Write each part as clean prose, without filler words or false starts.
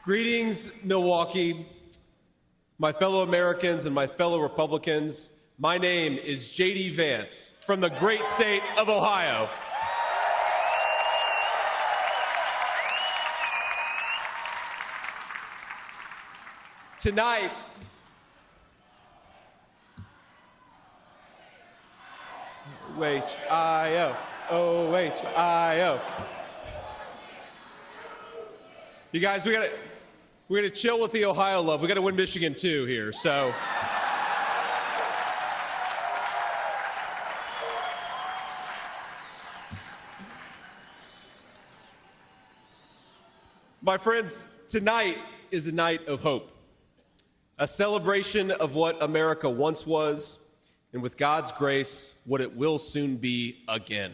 Greetings, Milwaukee, my fellow Americans and my fellow Republicans. My name is J.D. Vance from the great state of Ohio. Tonight, O-H-I-O, O-H-I-O. You guys, we're gonna chill with the Ohio love. We gotta win Michigan too here, so. My friends, tonight is a night of hope, a celebration of what America once was, and with God's grace, what it will soon be again.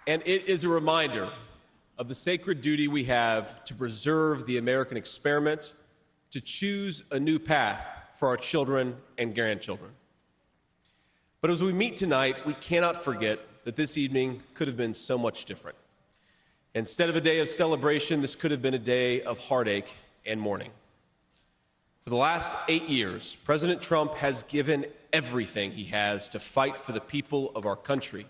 And it is a reminder of the sacred duty we have to preserve the American experiment, to choose a new path for our children and grandchildren. But as we meet tonight, we cannot forget that this evening could have been so much different. Instead of a day of celebration, this could have been a day of heartache and mourning. For the last 8 years, President Trump has given everything he has to fight for the people of our country.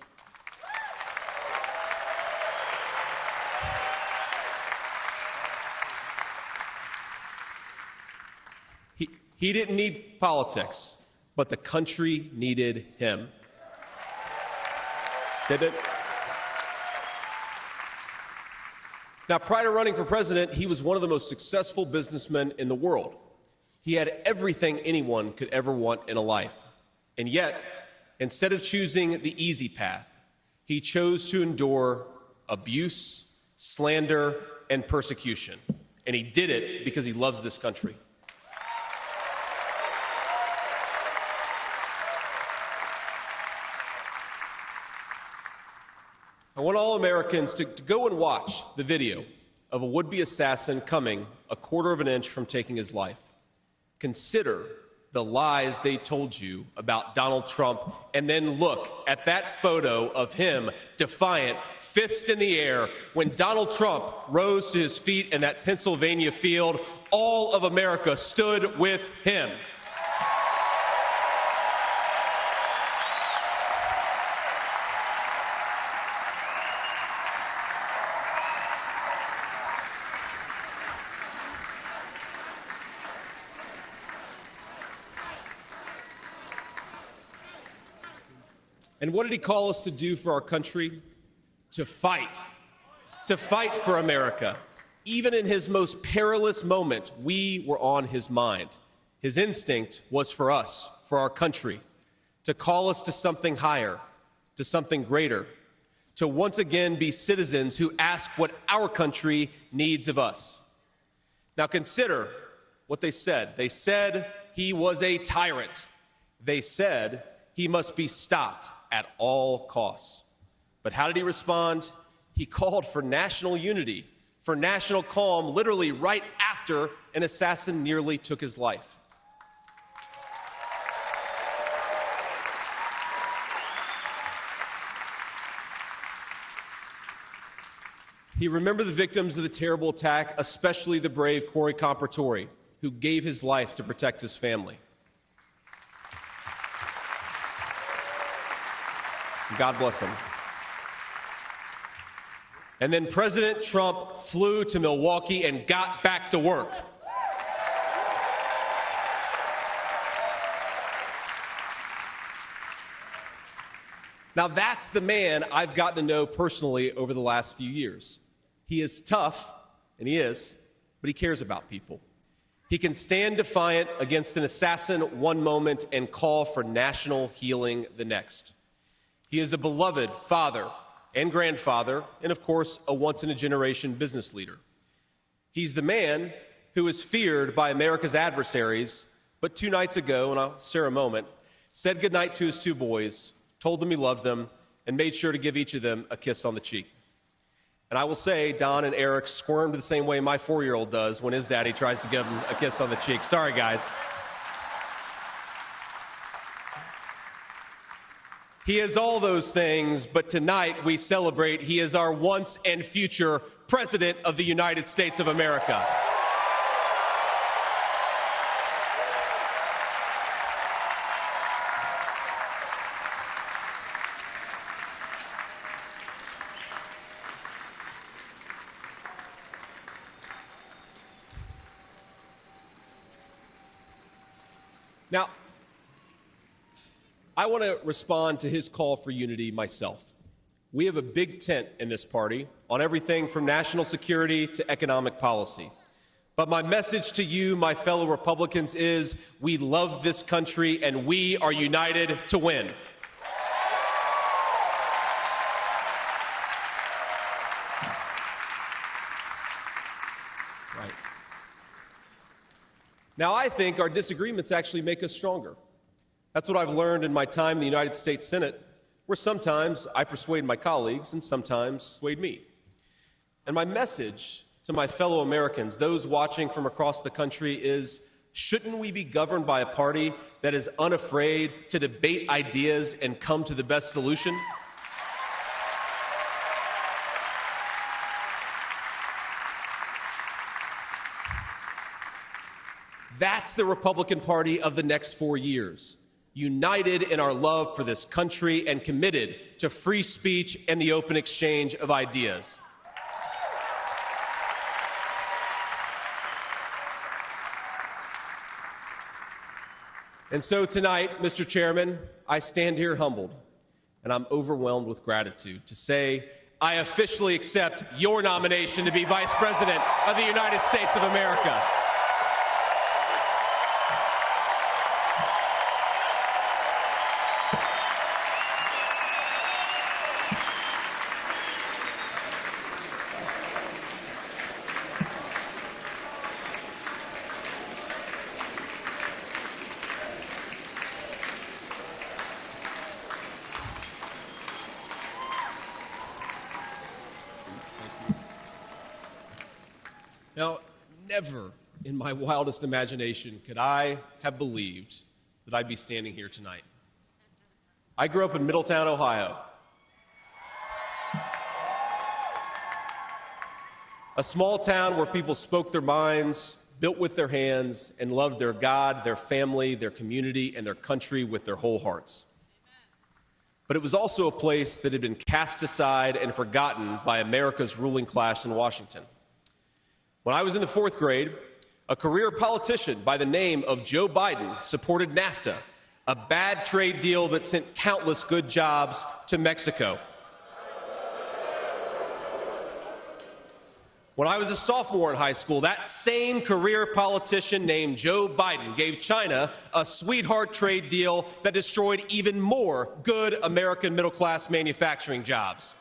He didn't need politics, but the country needed him. Did it? Now, prior to running for president, he was one of the most successful businessmen in the world. He had everything anyone could ever want in a life. And yet, instead of choosing the easy path, he chose to endure abuse, slander, and persecution. And he did it because he loves this country. I want all Americans to go and watch the video of a would-be assassin coming a quarter of an inch from taking his life. Consider the lies they told you about Donald Trump, and then look at that photo of him, defiant, fist in the air. When Donald Trump rose to his feet in that Pennsylvania field, all of America stood with him. And what did he call us to do for our country? To fight for America. Even in his most perilous moment, we were on his mind. His instinct was for us, for our country, to call us to something higher, to something greater, to once again be citizens who ask what our country needs of us. Now consider what they said. They said he was a tyrant. They said he must be stopped at all costs. But how did he respond? He called for national unity, for national calm, literally right after an assassin nearly took his life. He remembered the victims of the terrible attack, especially the brave Corey Compertori, who gave his life to protect his family. God bless him. And then President Trump flew to Milwaukee and got back to work. Now that's the man I've gotten to know personally over the last few years. He is tough, and he is, but he cares about people. He can stand defiant against an assassin one moment and call for national healing the next. He is a beloved father and grandfather, and of course, a once-in-a-generation business leader. He's the man who is feared by America's adversaries, but 2 nights ago, and I'll share a moment, said goodnight to his 2 boys, told them he loved them, and made sure to give each of them a kiss on the cheek. And I will say, Don and Eric squirmed the same way my 4-year-old does when his daddy tries to give him a kiss on the cheek. Sorry, guys. He is all those things, but tonight we celebrate he is our once and future President of the United States of America. Now, I want to respond to his call for unity myself. We have a big tent in this party on everything from national security to economic policy. But my message to you, my fellow Republicans, is we love this country and we are united to win. Right. Now, I think our disagreements actually make us stronger. That's what I've learned in my time in the United States Senate, where sometimes I persuade my colleagues and sometimes persuade me. And my message to my fellow Americans, those watching from across the country, is shouldn't we be governed by a party that is unafraid to debate ideas and come to the best solution? That's the Republican Party of the next 4 years. United in our love for this country and committed to free speech and the open exchange of ideas. And so tonight, Mr. Chairman, I stand here humbled, and I'm overwhelmed with gratitude to say I officially accept your nomination to be Vice President of the United States of America. Now, never in my wildest imagination could I have believed that I'd be standing here tonight. I grew up in Middletown, Ohio, a small town where people spoke their minds, built with their hands, and loved their God, their family, their community, and their country with their whole hearts. But it was also a place that had been cast aside and forgotten by America's ruling class in Washington. When I was in the 4th grade, a career politician by the name of Joe Biden supported NAFTA, a bad trade deal that sent countless good jobs to Mexico. When I was a sophomore in high school, that same career politician named Joe Biden gave China a sweetheart trade deal that destroyed even more good American middle-class manufacturing jobs.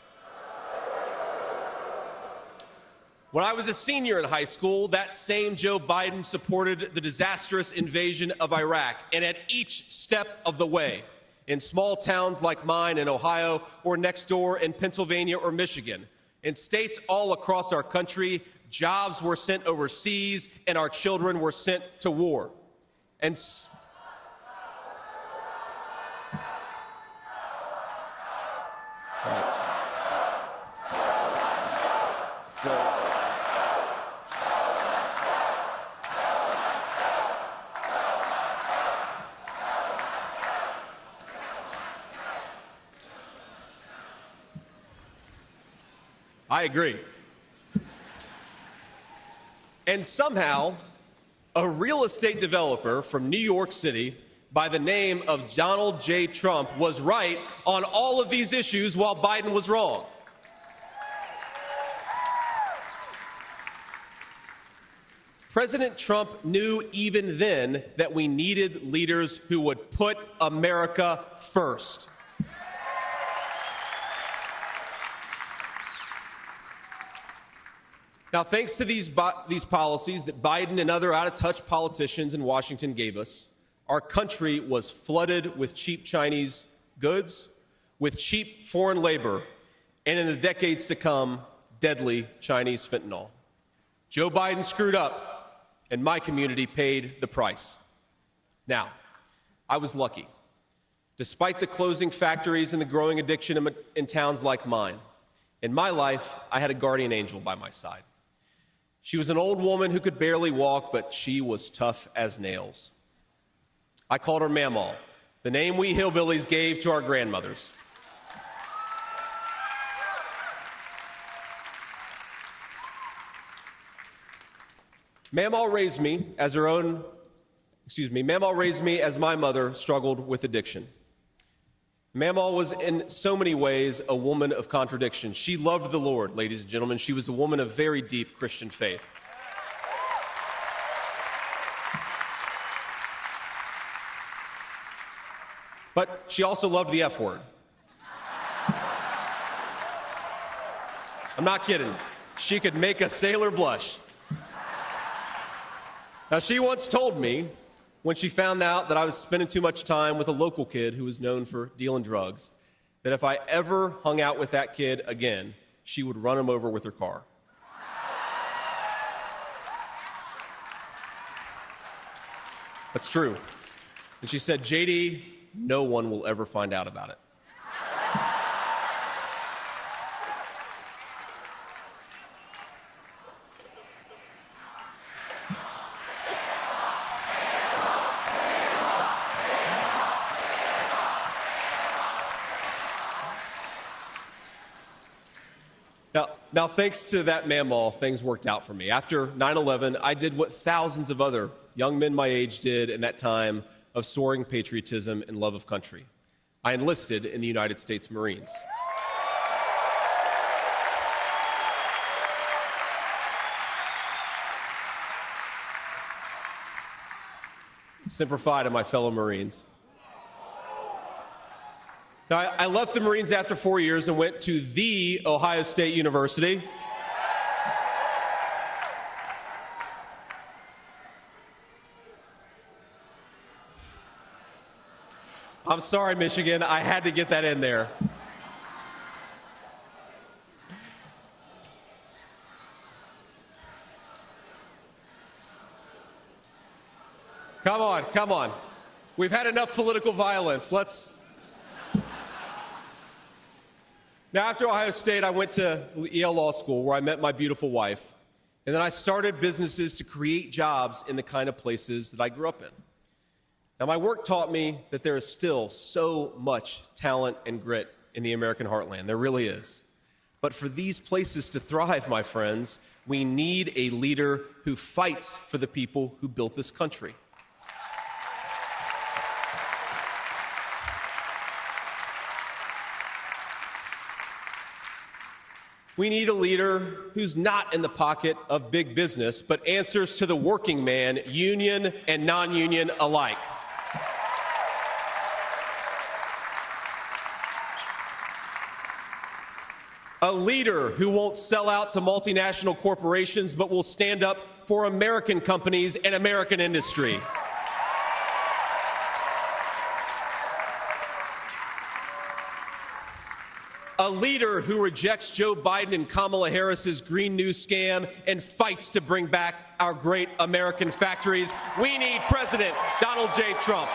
When I was a senior in high school, that same Joe Biden supported the disastrous invasion of Iraq, and at each step of the way, in small towns like mine in Ohio or next door in Pennsylvania or Michigan, in states all across our country, jobs were sent overseas and our children were sent to war. And I agree. And somehow, a real estate developer from New York City by the name of Donald J. Trump was right on all of these issues while Biden was wrong. President Trump knew even then that we needed leaders who would put America first. Now, thanks to these policies that Biden and other out-of-touch politicians in Washington gave us, our country was flooded with cheap Chinese goods, with cheap foreign labor, and in the decades to come, deadly Chinese fentanyl. Joe Biden screwed up, and my community paid the price. Now, I was lucky. Despite the closing factories and the growing addiction in towns like mine, in my life, I had a guardian angel by my side. She was an old woman who could barely walk, but she was tough as nails. I called her Mamaw, the name we hillbillies gave to our grandmothers. Mamaw raised me as my mother struggled with addiction. Mamaw was in so many ways a woman of contradiction. She loved the Lord, ladies and gentlemen. She was a woman of very deep Christian faith. But she also loved the F word. I'm not kidding. She could make a sailor blush. Now, she once told me, when she found out that I was spending too much time with a local kid who was known for dealing drugs, that if I ever hung out with that kid again, she would run him over with her car. That's true. And she said, JD, no one will ever find out about it. Now, thanks to that Mamaw, things worked out for me. After 9/11, I did what thousands of other young men my age did in that time of soaring patriotism and love of country. I enlisted in the United States Marines. Semper Fi to my fellow Marines. Now, I left the Marines after 4 years and went to the Ohio State University. I'm sorry, Michigan. I had to get that in there. Come on. We've had enough political violence. Now, after Ohio State, I went to Yale Law School, where I met my beautiful wife. And then I started businesses to create jobs in the kind of places that I grew up in. Now, my work taught me that there is still so much talent and grit in the American heartland. There really is. But for these places to thrive, my friends, we need a leader who fights for the people who built this country. We need a leader who's not in the pocket of big business, but answers to the working man, union and non-union alike. A leader who won't sell out to multinational corporations, but will stand up for American companies and American industry. A leader who rejects Joe Biden and Kamala Harris's Green New scam and fights to bring back our great American factories. We need President Donald J. Trump.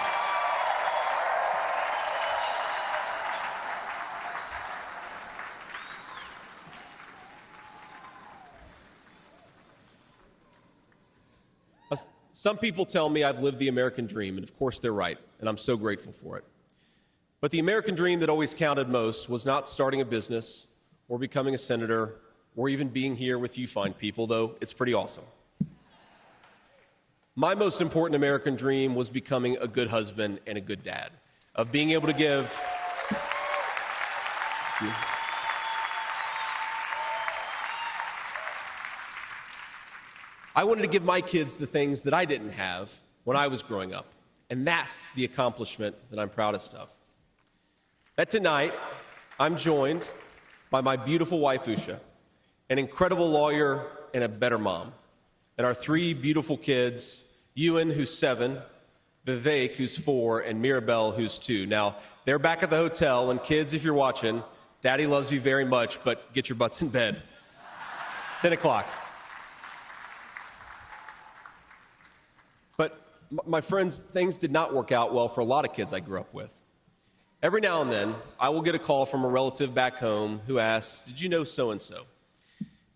Some people tell me I've lived the American dream, and of course they're right, and I'm so grateful for it. But the American dream that always counted most was not starting a business or becoming a senator or even being here with you fine people, though it's pretty awesome. My most important American dream was becoming a good husband and a good dad, of being able to give. I wanted to give my kids the things that I didn't have when I was growing up, and that's the accomplishment that I'm proudest of. That tonight, I'm joined by my beautiful wife, Usha, an incredible lawyer and a better mom, and our three beautiful kids, Ewan, who's 7, Vivek, who's 4, and Mirabelle, who's 2. Now, they're back at the hotel, and kids, if you're watching, Daddy loves you very much, but get your butts in bed. It's 10 o'clock. But my friends, things did not work out well for a lot of kids I grew up with. Every now and then, I will get a call from a relative back home who asks, "Did you know so-and-so?"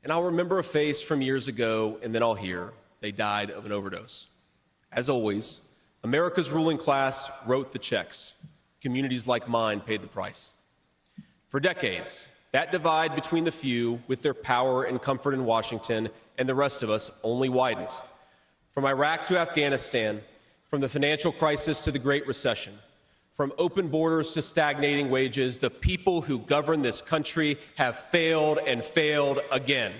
And I'll remember a face from years ago, and then I'll hear, "They died of an overdose." As always, America's ruling class wrote the checks. Communities like mine paid the price. For decades, that divide between the few with their power and comfort in Washington and the rest of us only widened. From Iraq to Afghanistan, from the financial crisis to the Great Recession, from open borders to stagnating wages, the people who govern this country have failed and failed again.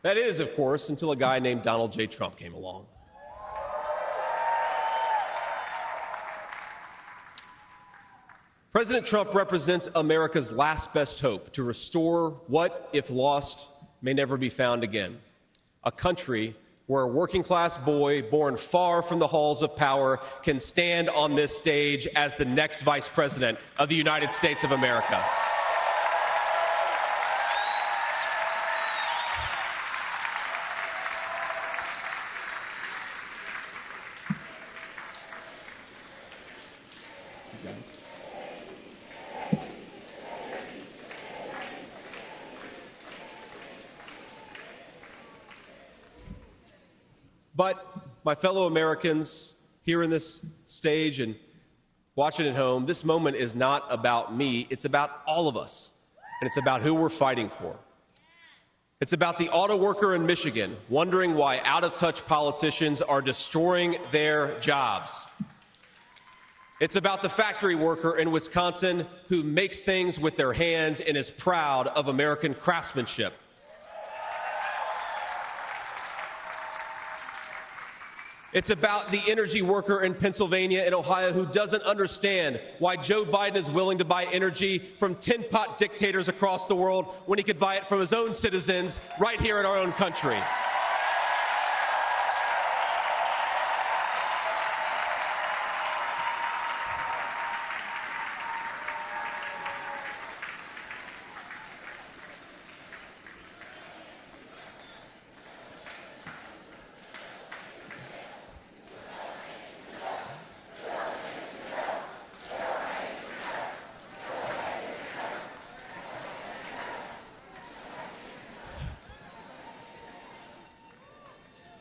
That is, of course, until a guy named Donald J. Trump came along. President Trump represents America's last best hope to restore what, if lost, may never be found again. A country where a working-class boy born far from the halls of power can stand on this stage as the next vice president of the United States of America. You guys. But my fellow Americans here in this stage and watching at home, this moment is not about me. It's about all of us, and it's about who we're fighting for. It's about the auto worker in Michigan wondering why out-of-touch politicians are destroying their jobs. It's about the factory worker in Wisconsin who makes things with their hands and is proud of American craftsmanship. It's about the energy worker in Pennsylvania and Ohio who doesn't understand why Joe Biden is willing to buy energy from tin-pot dictators across the world when he could buy it from his own citizens right here in our own country.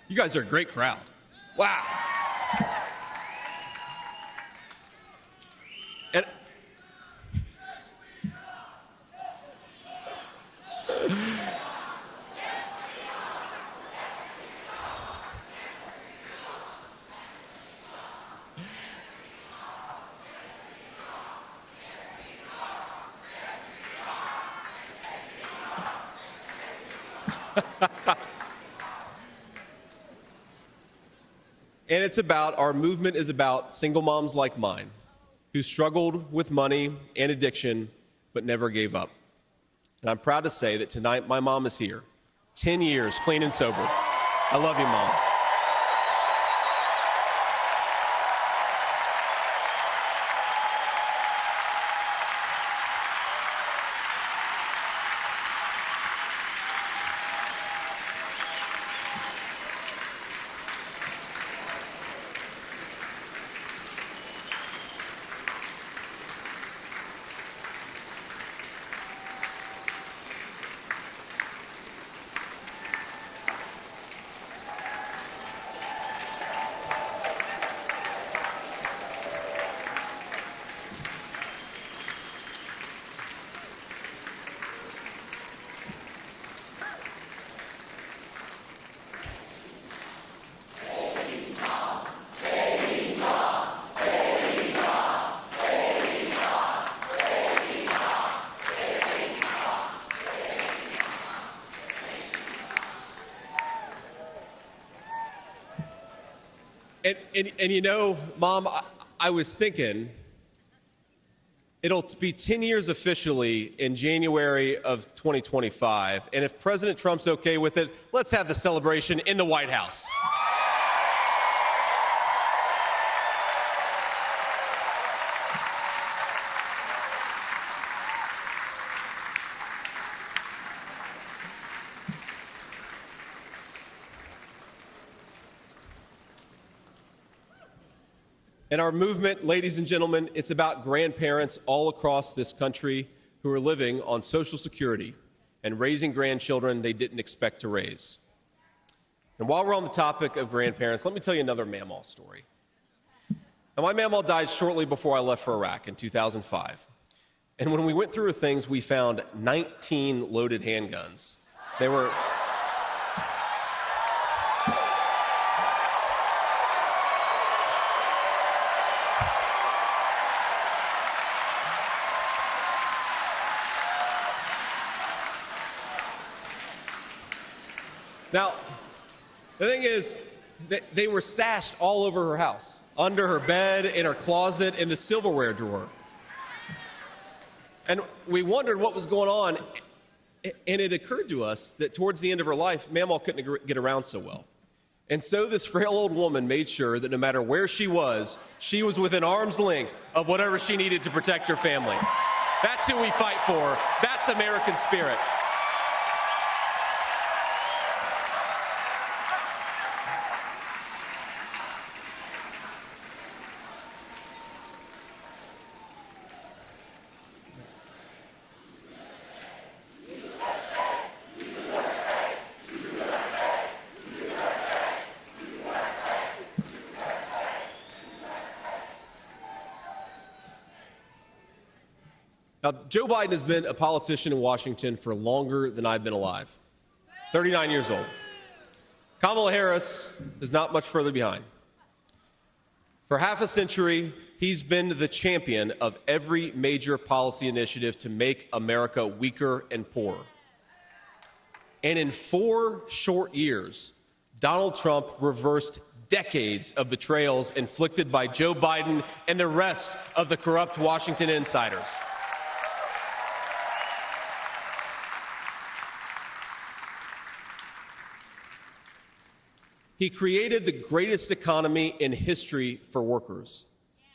You guys are a great crowd. Wow. And And it's about, our movement is about single moms like mine who struggled with money and addiction but never gave up. And I'm proud to say that tonight my mom is here, 10 years clean and sober. I love you, Mom. And you know, Mom, I was thinking, it'll be 10 years officially in January of 2025. And if President Trump's okay with it, let's have the celebration in the White House. And our movement, ladies and gentlemen, it's about grandparents all across this country who are living on Social Security and raising grandchildren they didn't expect to raise. And while we're on the topic of grandparents, let me tell you another Mamaw story. Now, my Mamaw died shortly before I left for Iraq in 2005. And when we went through her things, we found 19 loaded handguns. They were... Now, the thing is, they were stashed all over her house, under her bed, in her closet, in the silverware drawer. And we wondered what was going on, and it occurred to us that towards the end of her life, Mamaw couldn't get around so well. And so this frail old woman made sure that no matter where she was within arm's length of whatever she needed to protect her family. That's who we fight for. That's American spirit. Now, Joe Biden has been a politician in Washington for longer than I've been alive, 39 years old. Kamala Harris is not much further behind. For half a century, he's been the champion of every major policy initiative to make America weaker and poorer. And in 4 short years, Donald Trump reversed decades of betrayals inflicted by Joe Biden and the rest of the corrupt Washington insiders. He created the greatest economy in history for workers.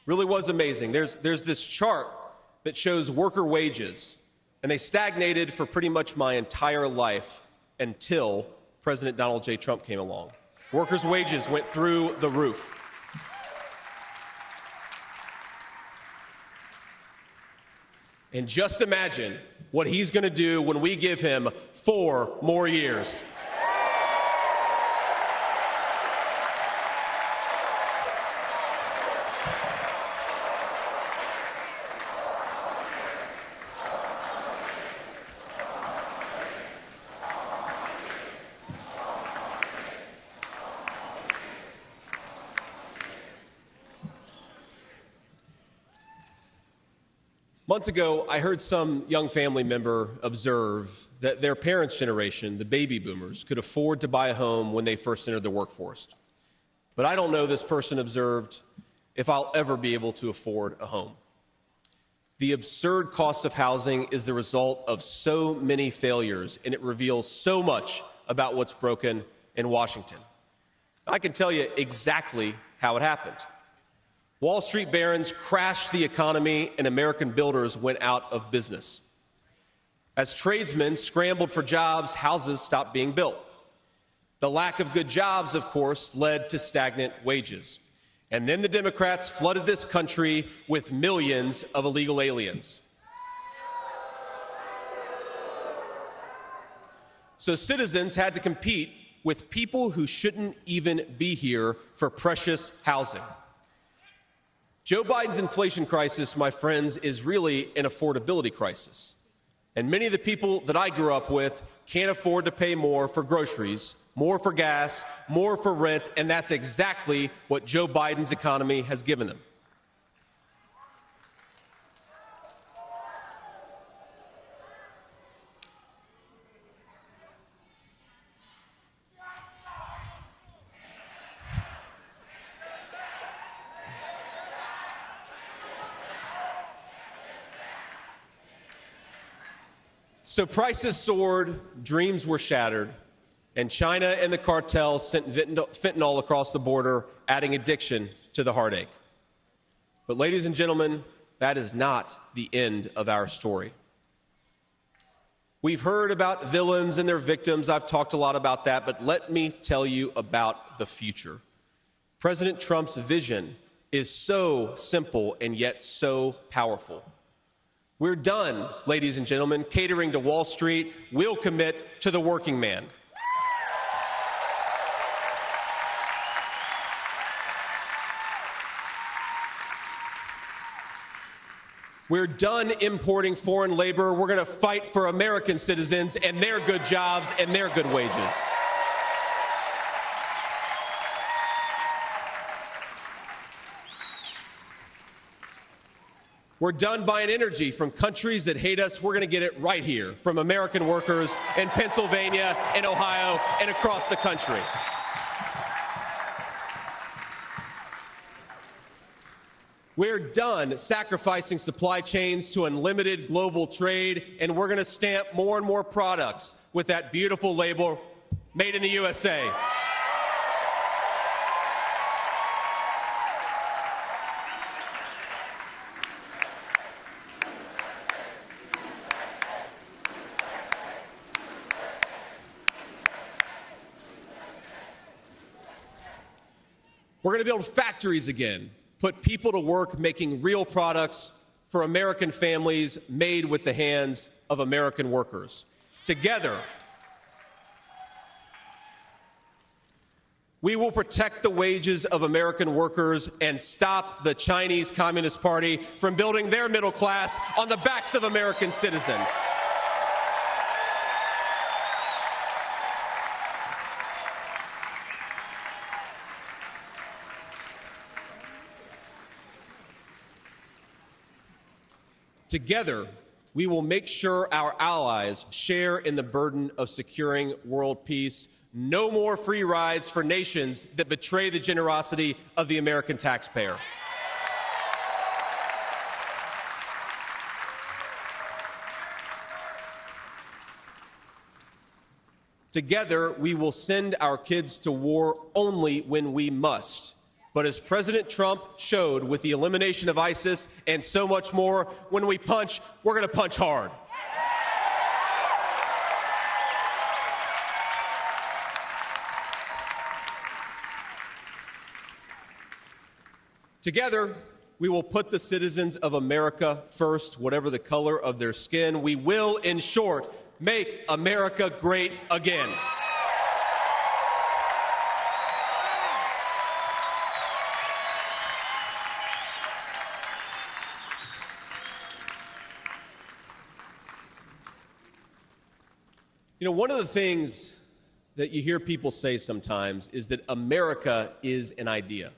Really was amazing. There's this chart that shows worker wages, and they stagnated for pretty much my entire life until President Donald J. Trump came along. Workers' wages went through the roof. And just imagine what he's going to do when we give him 4 more years. Months ago, I heard some young family member observe that their parents' generation, the baby boomers, could afford to buy a home when they first entered the workforce. But I don't know, this person observed, if I'll ever be able to afford a home. The absurd cost of housing is the result of so many failures, and it reveals so much about what's broken in Washington. I can tell you exactly how it happened. Wall Street barons crashed the economy, and American builders went out of business. As tradesmen scrambled for jobs, houses stopped being built. The lack of good jobs, of course, led to stagnant wages. And then the Democrats flooded this country with millions of illegal aliens. So citizens had to compete with people who shouldn't even be here for precious housing. Joe Biden's inflation crisis, my friends, is really an affordability crisis. And many of the people that I grew up with can't afford to pay more for groceries, more for gas, more for rent, and that's exactly what Joe Biden's economy has given them. So prices soared, dreams were shattered, and China and the cartels sent fentanyl across the border, adding addiction to the heartache. But ladies and gentlemen, that is not the end of our story. We've heard about villains and their victims. I've talked a lot about that, but let me tell you about the future. President Trump's vision is so simple and yet so powerful. We're done, ladies and gentlemen, catering to Wall Street. We'll commit to the working man. We're done importing foreign labor. We're going to fight for American citizens and their good jobs and their good wages. We're done buying energy from countries that hate us. We're going to get it right here from American workers in Pennsylvania and Ohio and across the country. We're done sacrificing supply chains to unlimited global trade, and we're going to stamp more and more products with that beautiful label, Made in the USA. We're going to build factories again, put people to work making real products for American families made with the hands of American workers. Together, we will protect the wages of American workers and stop the Chinese Communist Party from building their middle class on the backs of American citizens. Together, we will make sure our allies share in the burden of securing world peace. No more free rides for nations that betray the generosity of the American taxpayer. Together, we will send our kids to war only when we must. But as President Trump showed with the elimination of ISIS and so much more, when we punch, we're going to punch hard. Together, we will put the citizens of America first, whatever the color of their skin. We will, in short, make America great again. You know, one of the things that you hear people say sometimes is that America is an idea.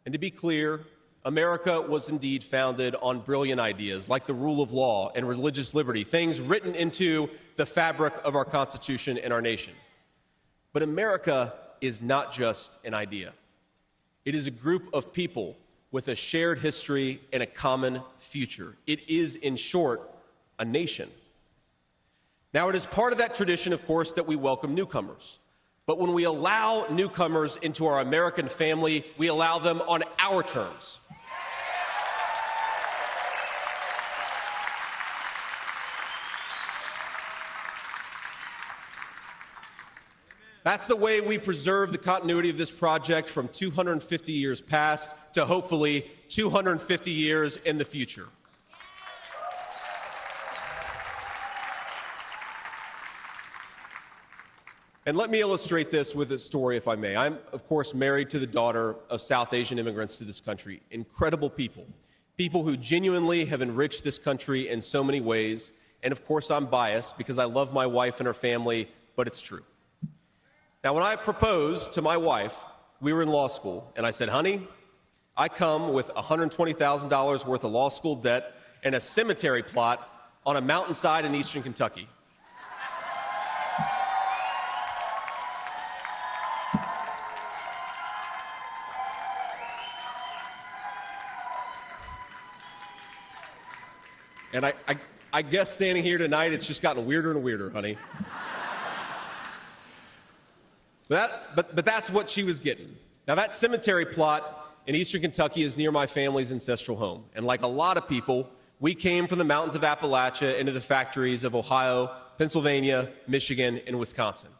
And to be clear, America was indeed founded on brilliant ideas like the rule of law and religious liberty, things written into the fabric of our Constitution and our nation. But America is not just an idea. It is a group of people with a shared history and a common future. It is, in short, a nation. Now, it is part of that tradition, of course, that we welcome newcomers. But when we allow newcomers into our American family, we allow them on our terms. That's the way we preserve the continuity of this project from 250 years past to hopefully 250 years in the future. And let me illustrate this with a story, if I may. I'm, of course, married to the daughter of South Asian immigrants to this country. Incredible people. People who genuinely have enriched this country in so many ways. And, of course, I'm biased because I love my wife and her family, but it's true. Now, when I proposed to my wife, we were in law school, and I said, honey, I come with $120,000 worth of law school debt and a cemetery plot on a mountainside in eastern Kentucky. And I guess standing here tonight, it's just gotten weirder and weirder, honey. But that's what she was getting. Now, that cemetery plot in eastern Kentucky is near my family's ancestral home. And like a lot of people, we came from the mountains of Appalachia into the factories of Ohio, Pennsylvania, Michigan, and Wisconsin.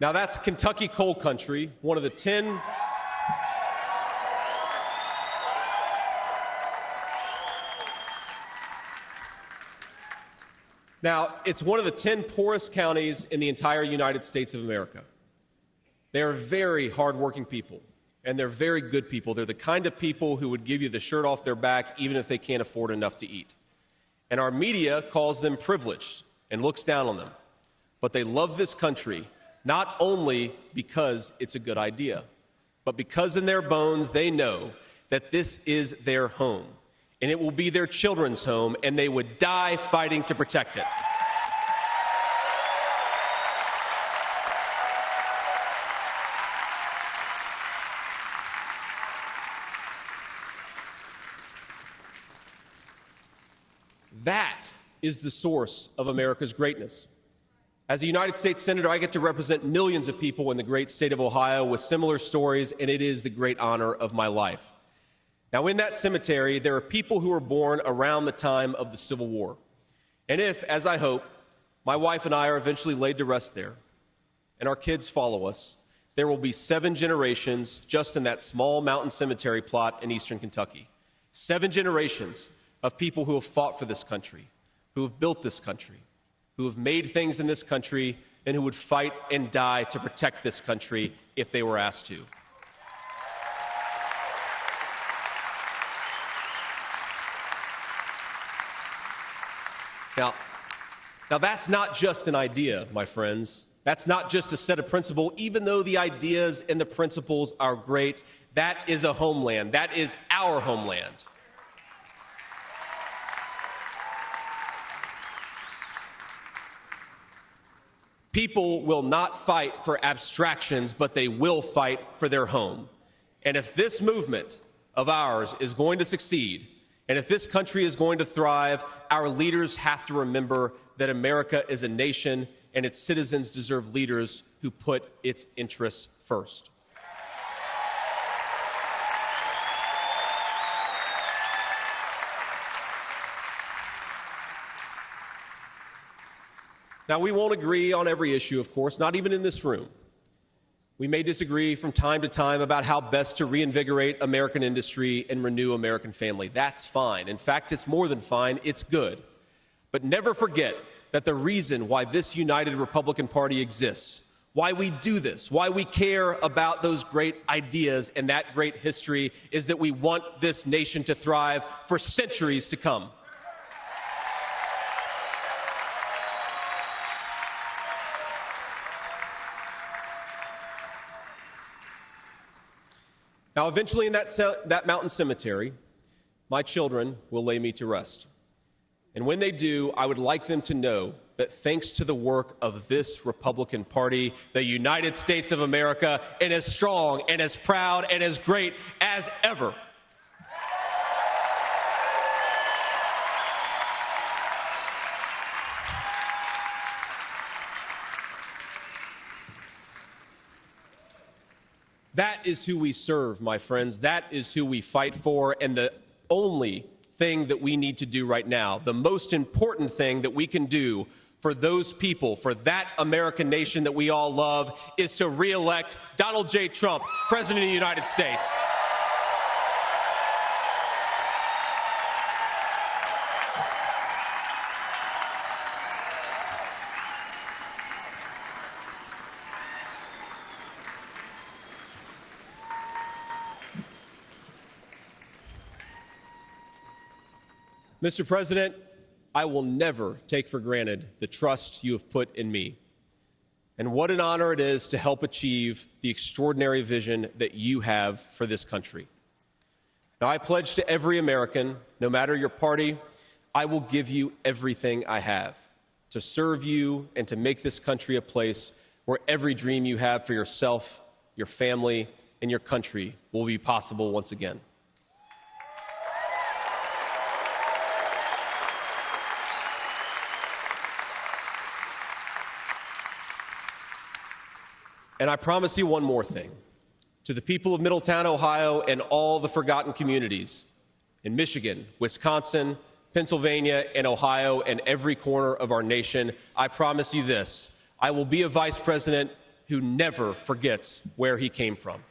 Now that's Kentucky coal country, one of the 10 Now, it's one of the 10 poorest counties in the entire United States of America. They are very hardworking people, and they're very good people. They're the kind of people who would give you the shirt off their back even if they can't afford enough to eat. And our media calls them privileged and looks down on them. But they love this country not only because it's a good idea, but because in their bones they know that this is their home. And it will be their children's home, and they would die fighting to protect it. That is the source of America's greatness. As a United States Senator, I get to represent millions of people in the great state of Ohio with similar stories, and it is the great honor of my life. Now, in that cemetery, there are people who were born around the time of the Civil War. And if, as I hope, my wife and I are eventually laid to rest there, and our kids follow us, there will be 7 generations just in that small mountain cemetery plot in eastern Kentucky. 7 generations of people who have fought for this country, who have built this country, who have made things in this country, and who would fight and die to protect this country if they were asked to. Now that's not just an idea, my friends. That's not just a set of principles. Even though the ideas and the principles are great, that is a homeland. That is our homeland. People will not fight for abstractions, but they will fight for their home. And if this movement of ours is going to succeed, and if this country is going to thrive, our leaders have to remember that America is a nation and its citizens deserve leaders who put its interests first. Now, we won't agree on every issue, of course, not even in this room. We may disagree from time to time about how best to reinvigorate American industry and renew American family. That's fine. In fact, it's more than fine. It's good. But never forget that the reason why this united Republican Party exists, why we do this, why we care about those great ideas and that great history, is that we want this nation to thrive for centuries to come. Now, eventually in that mountain cemetery, my children will lay me to rest. And when they do, I would like them to know that thanks to the work of this Republican Party, the United States of America is as strong and as proud and as great as ever. That is who we serve, my friends. That is who we fight for. And the only thing that we need to do right now, the most important thing that we can do for those people, for that American nation that we all love, is to re-elect Donald J. Trump, President of the United States. Mr. President, I will never take for granted the trust you have put in me. And what an honor it is to help achieve the extraordinary vision that you have for this country. Now, I pledge to every American, no matter your party, I will give you everything I have to serve you and to make this country a place where every dream you have for yourself, your family, and your country will be possible once again. And I promise you one more thing. To the people of Middletown, Ohio, and all the forgotten communities in Michigan, Wisconsin, Pennsylvania, and Ohio, and every corner of our nation, I promise you this: I will be a vice president who never forgets where he came from.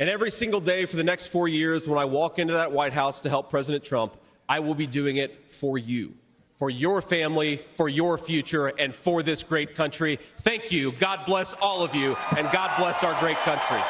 And every single day for the next 4 years, when I walk into that White House to help President Trump, I will be doing it for you, for your family, for your future, and for this great country. Thank you. God bless all of you, and God bless our great country.